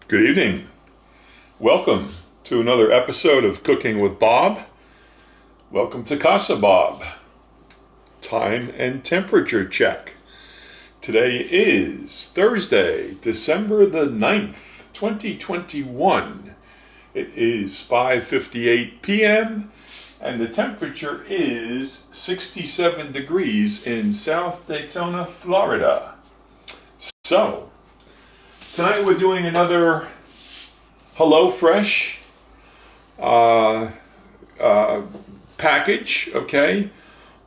Good evening. Welcome to another episode of Cooking with Bob. Welcome to Casa Bob. Time and temperature check. Today is Thursday, December the 9th, 2021. It is 5:58 p.m. and the temperature is 67 degrees in South Daytona, Florida. So, tonight we're doing another HelloFresh package, okay?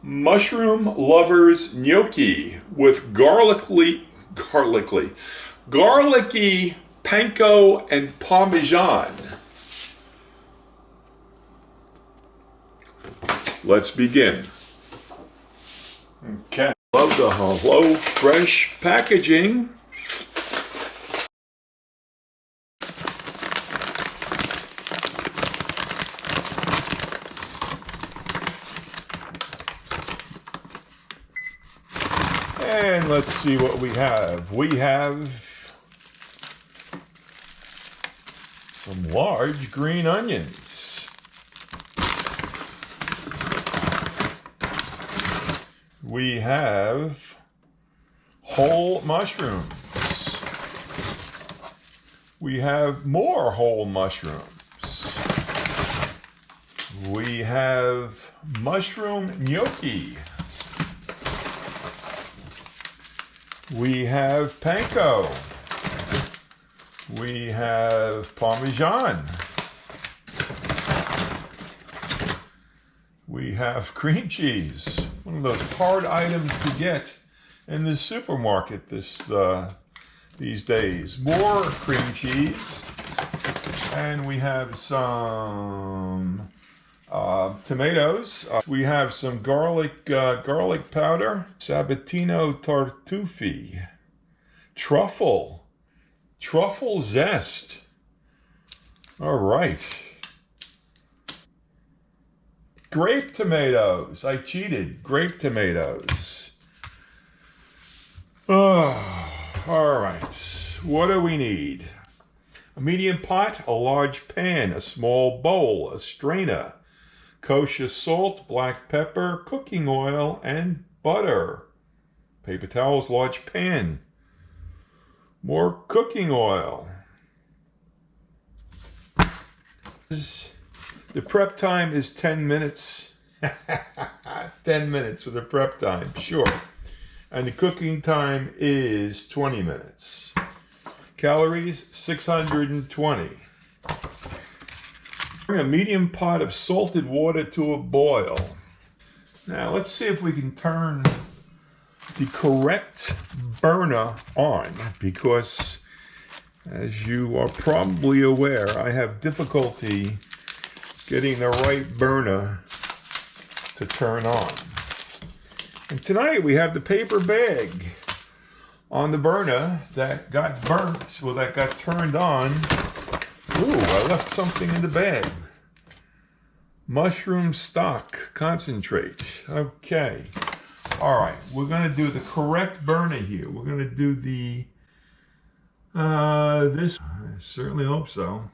Mushroom lovers gnocchi with garlicky panko and parmesan. Let's begin. Okay, love the HelloFresh packaging. And let's see what we have. We have some large green onions. We have whole mushrooms. We have more whole mushrooms. We have mushroom gnocchi. We have panko. We have parmesan. We have cream cheese. One of those hard items to get in the supermarket these days. More cream cheese. And we have some tomatoes. We have some garlic powder, Sabatino tartufi, truffle zest. All right. Grape tomatoes. I cheated. Grape tomatoes. Oh, all right. What do we need? A medium pot, a large pan, a small bowl, a strainer, kosher salt, black pepper, cooking oil, and butter. Paper towels, large pan. More cooking oil. The prep time is 10 minutes. 10 minutes for the prep time, sure. And the cooking time is 20 minutes. Calories, 620. Bring a medium pot of salted water to a boil. Now let's see if we can turn the correct burner on, because as you are probably aware, I have difficulty getting the right burner to turn on. And tonight we have the paper bag on the burner that got burnt, or that got turned on. Ooh, I left something in the bag. Mushroom stock concentrate. Okay. All right. We're going to do the correct burner here. We're going to do the, this. I certainly hope so.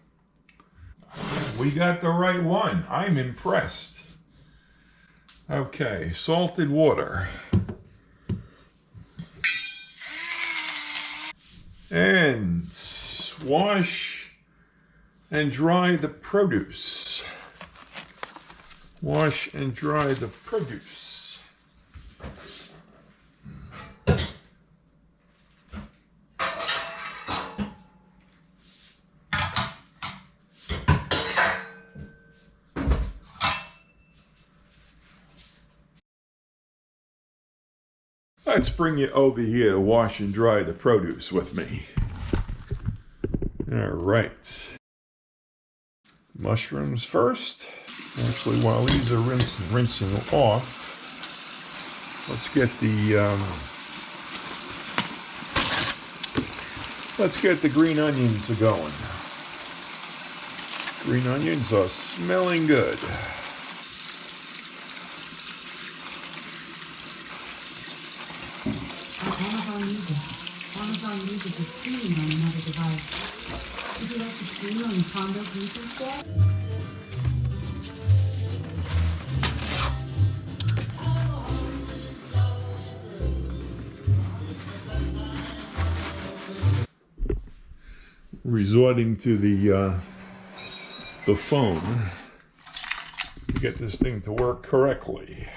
We got the right one. I'm impressed. Okay. Salted water. And wash and dry the produce. Wash and dry the produce. Let's bring you over here to wash and dry the produce with me. All right. Mushrooms first. Actually, while these are rinsing off, let's get the green onions going. Green onions are smelling good. Amazon uses a screen on another device. Would you like to steam on condo pieces there? Resorting to the phone to get this thing to work correctly.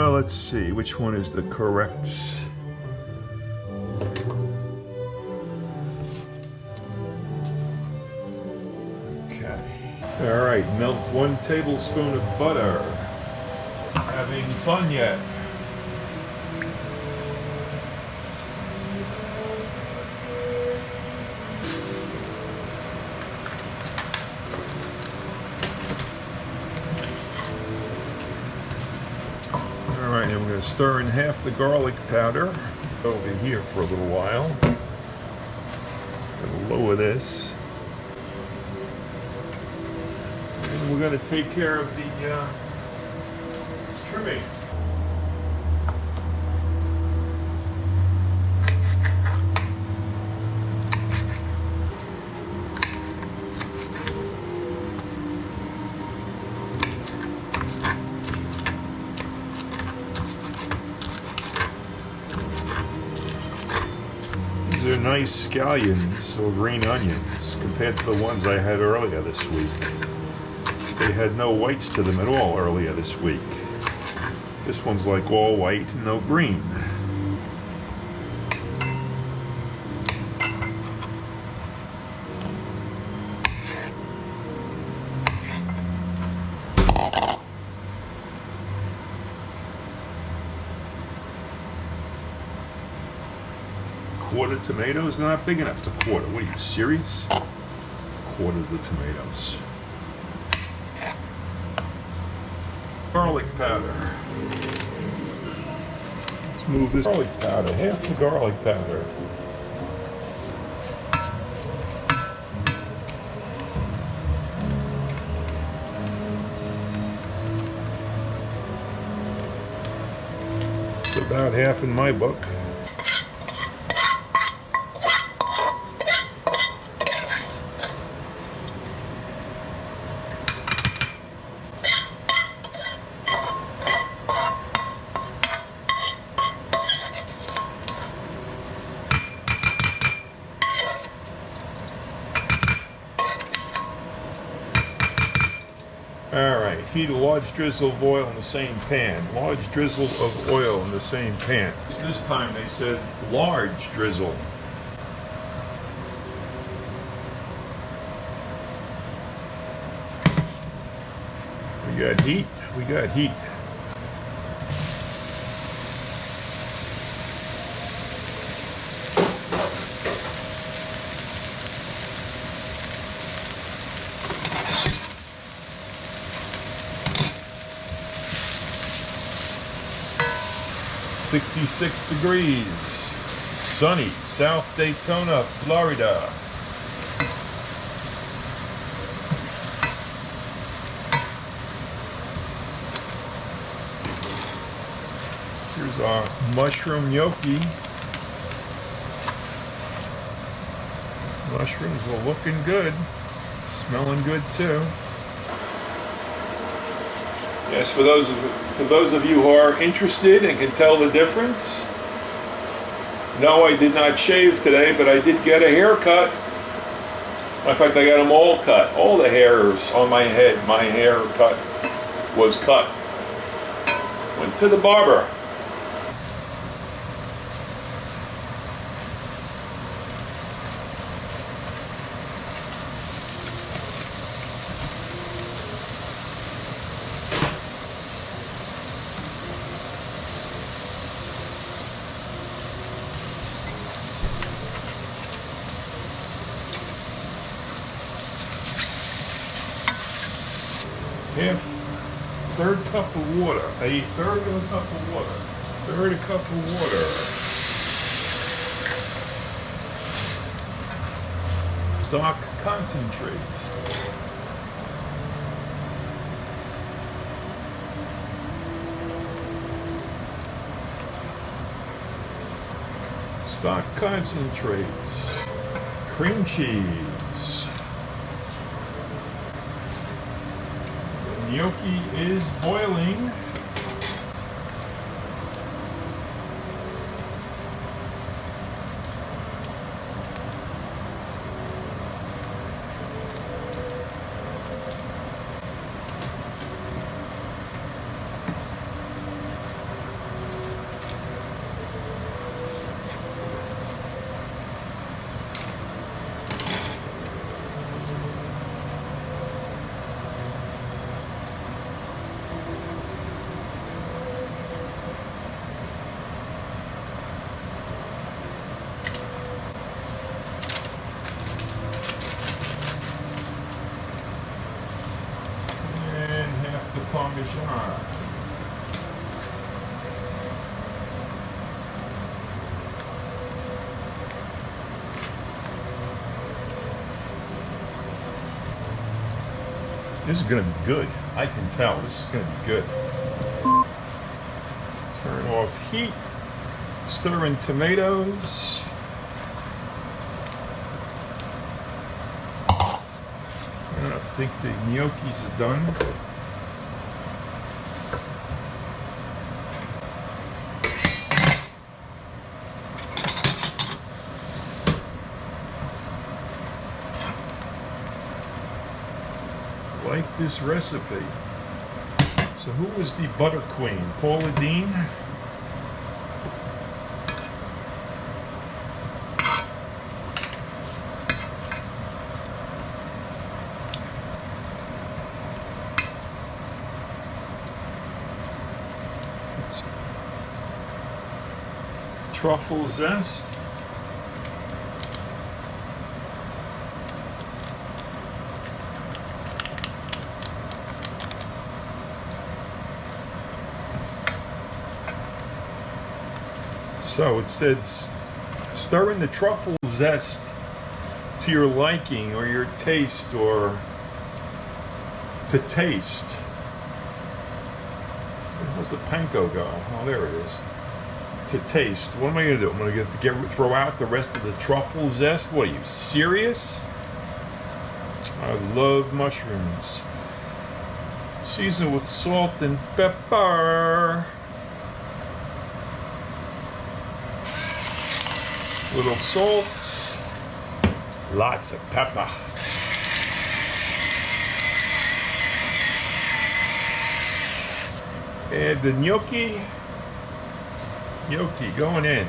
Let's see, which one is the correct? Okay. All right, melt 1 tablespoon of butter. Having fun yet? All right, and we're going to stir in half the garlic powder over here for a little while. Going to lower this. And we're going to take care of the trimming. These are nice scallions or green onions compared to the ones I had earlier this week. They had no whites to them at all earlier this week. This one's like all white and no green. Quarter tomatoes? Not big enough to quarter. What are you, serious? Quarter the tomatoes. Garlic powder. Let's move this garlic powder, half the garlic powder. It's about half in my book. Alright, heat a large drizzle of oil in the same pan. Large drizzle of oil in the same pan. This time they said large drizzle. We got heat, we got heat. .66 degrees, sunny, South Daytona, Florida. Here's our mushroom gnocchi. Mushrooms are looking good, smelling good too. Yes, for those of you who are interested and can tell the difference. No, I did not shave today, but I did get a haircut. In fact, I got them all cut. All the hairs on my head, my hair cut was cut. Went to the barber. Third cup of water. A third of a cup of water. Third a cup of water. Stock concentrate. stock concentrates, cream cheese. The gnocchi is boiling. Parmesan. This is going to be good. I can tell this is going to be good. Turn off heat. Stir in tomatoes. I think the gnocchis are done. Like this recipe. So who was the butter queen? Paula Deen? It's truffle zest. So it says, stir in the truffle zest to your liking or your taste or to taste. Where's the panko go? Oh, there it is. To taste. What am I going to do? I'm going to throw out the rest of the truffle zest? What are you, serious? I love mushrooms. Season with salt and pepper. Little salt, lots of pepper. Add the gnocchi. Gnocchi going in.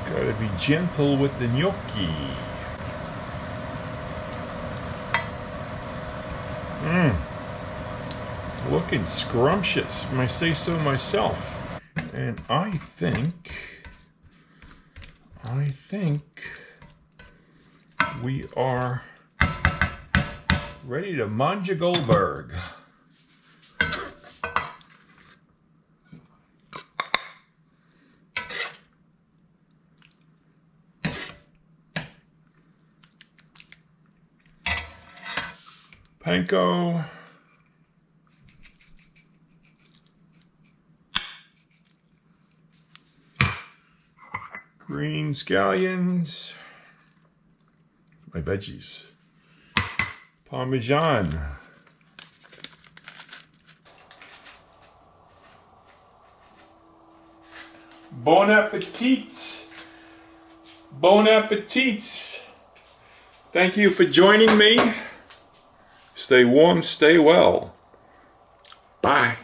Gotta be gentle with the gnocchi. Looking scrumptious, if I say so myself. And I think we are ready to manja Goldberg. Panko. Green scallions, my veggies, Parmesan, bon appetit, bon appetit. Thank you for joining me. Stay warm, stay well. Bye.